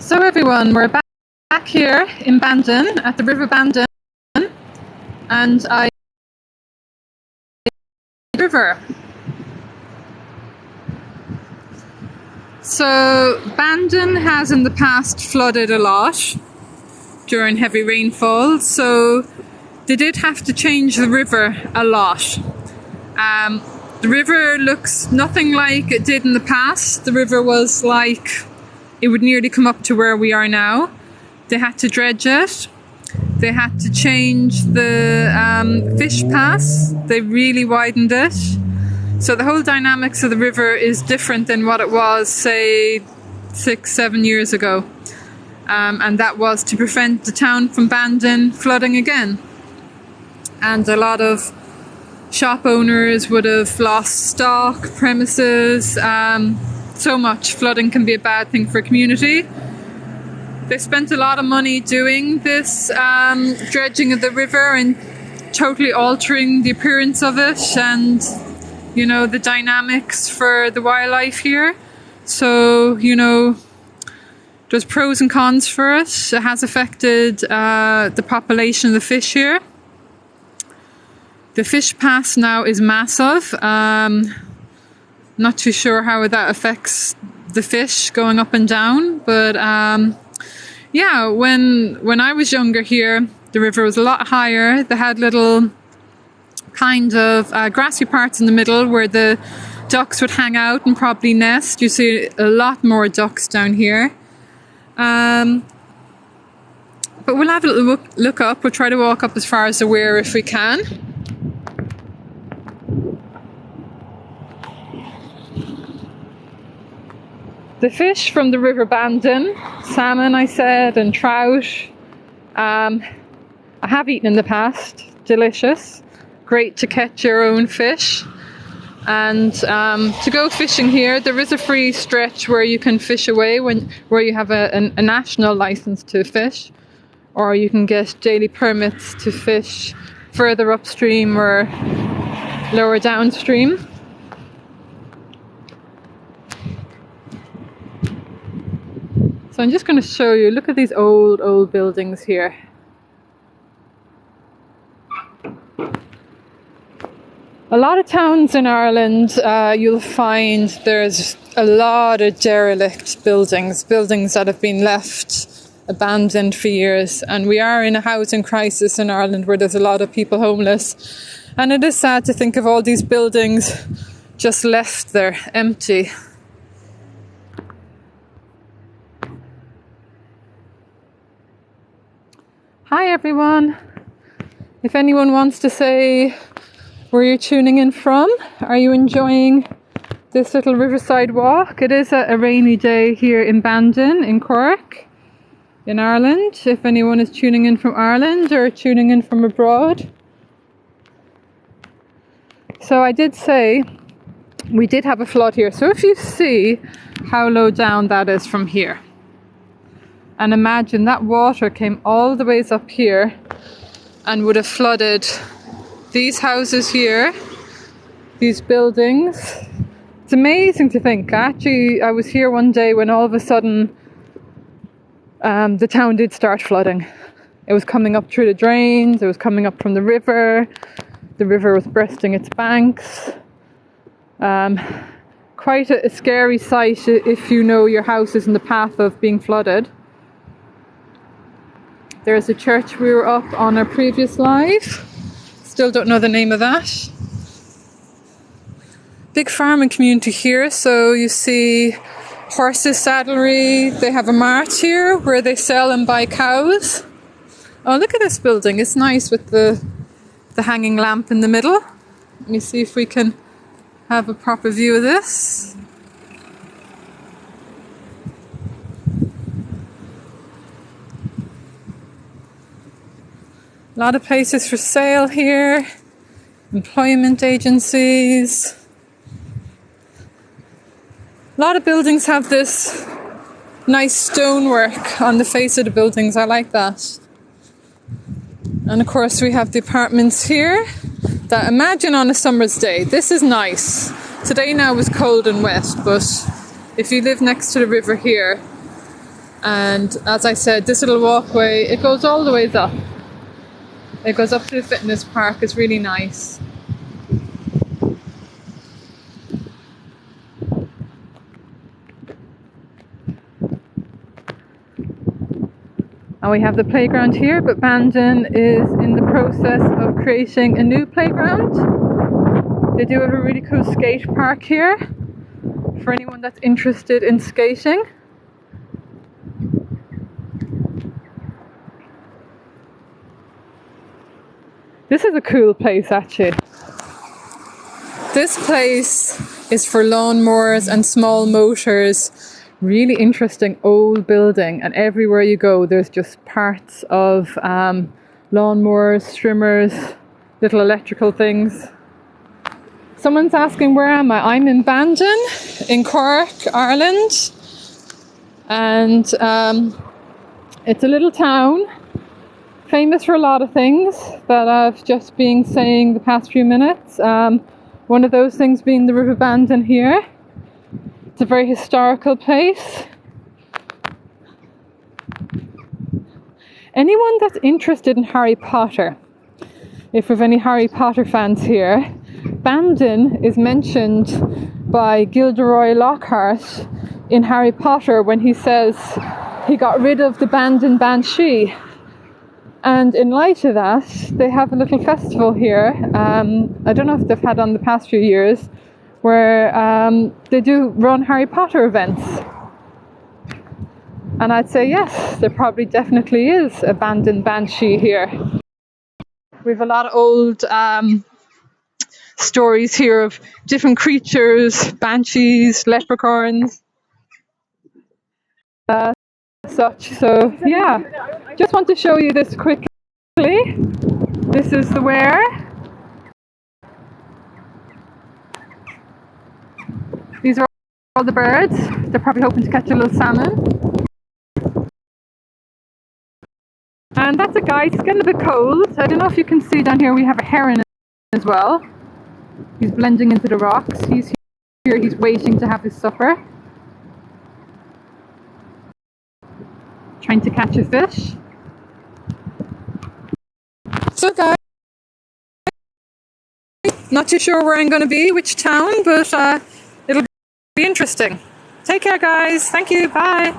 So everyone, we're back here in Bandon at the River Bandon, and river. So Bandon has in the past flooded a lot during heavy rainfall, so they did have to change the river a lot. The river looks nothing like it did in the past. The river was like, it would nearly come up to where we are now. They had to dredge it. They had to change the fish pass. They really widened it. So the whole dynamics of the river is different than what it was, say, 6-7 years ago. And that was to prevent the town from Bandon flooding again. And a lot of shop owners would have lost stock, premises, so much. Flooding can be a bad thing for a community. They spent a lot of money doing this dredging of the river and totally altering the appearance of it and, you know, the dynamics for the wildlife here. So, you know, there's pros and cons for it. It has affected the population of the fish here. The fish pass now is massive. Not too sure how that affects the fish going up and down, but yeah, when I was younger here, the river was a lot higher. They had little kind of grassy parts in the middle where the ducks would hang out and probably nest. You see a lot more ducks down here. But we'll have a little look up. We'll try to walk up as far as the weir if we can. The fish from the River Bandon, salmon I said, and trout, I have eaten in the past, delicious, great to catch your own fish. And to go fishing here, there is a free stretch where you can fish away where you have a national license to fish, or you can get daily permits to fish further upstream or lower downstream. So I'm just going to show you, look at these old buildings here. A lot of towns in Ireland, you'll find there's a lot of derelict buildings that have been left abandoned for years. And we are in a housing crisis in Ireland where there's a lot of people homeless. And it is sad to think of all these buildings just left there, empty. Hi everyone. If anyone wants to say where you're tuning in from, are you enjoying this little riverside walk? It is a rainy day here in Bandon, in Cork, in Ireland. If anyone is tuning in from Ireland or tuning in from abroad. So I did say we did have a flood here. So if you see how low down that is from here, and imagine that water came all the ways up here and would have flooded these houses here, these buildings. It's amazing to think. Actually, I was here one day when all of a sudden the town did start flooding. It was coming up through the drains, it was coming up from the river was breasting its banks. Quite a scary sight if you know your house is in the path of being flooded. There's a church we were up on our previous live. Still don't know the name of that. Big farming community here. So you see horses, saddlery. They have a mart here where they sell and buy cows. Oh, look at this building. It's nice with the hanging lamp in the middle. Let me see if we can have a proper view of this. A lot of places for sale here, employment agencies. A lot of buildings have this nice stonework on the face of the buildings. I like that. And of course we have the apartments here that, imagine on a summer's day, this is nice. Today now was cold and wet, but if you live next to the river here, And as I said, this little walkway, it goes all the way up. It goes up to the fitness park. It's really nice. And we have the playground here, but Bandon is in the process of creating a new playground. They do have a really cool skate park here for anyone that's interested in skating. This is a cool place actually. This place is for lawnmowers and small motors. Really interesting old building, and everywhere you go there's just parts of lawnmowers, trimmers, little electrical things. Someone's asking where am I? I'm in Bandon, in Cork, Ireland, and it's a little town famous for a lot of things that I've just been saying the past few minutes. One of those things being the River Bandon here. It's a very historical place. Anyone that's interested in Harry Potter, if we've any Harry Potter fans here, Bandon is mentioned by Gilderoy Lockhart in Harry Potter when he says he got rid of the Bandon Banshee. And in light of that, they have a little festival here. I don't know if they've had on the past few years, where they do run Harry Potter events. And I'd say yes, there probably definitely is a Bandon Banshee here. We have a lot of old stories here of different creatures, banshees, leprechauns, such. So yeah, just want to show you this quickly. This is the weir. These are all the birds. They're probably hoping to catch a little salmon. And that's a guy. It's getting a bit cold. I don't know if you can see down here we have a heron as well. He's blending into the rocks. He's here. He's waiting to have his supper. Trying to catch a fish. So guys, not too sure where I'm going to be, which town, but it'll be interesting. Take care guys. Thank you. Bye.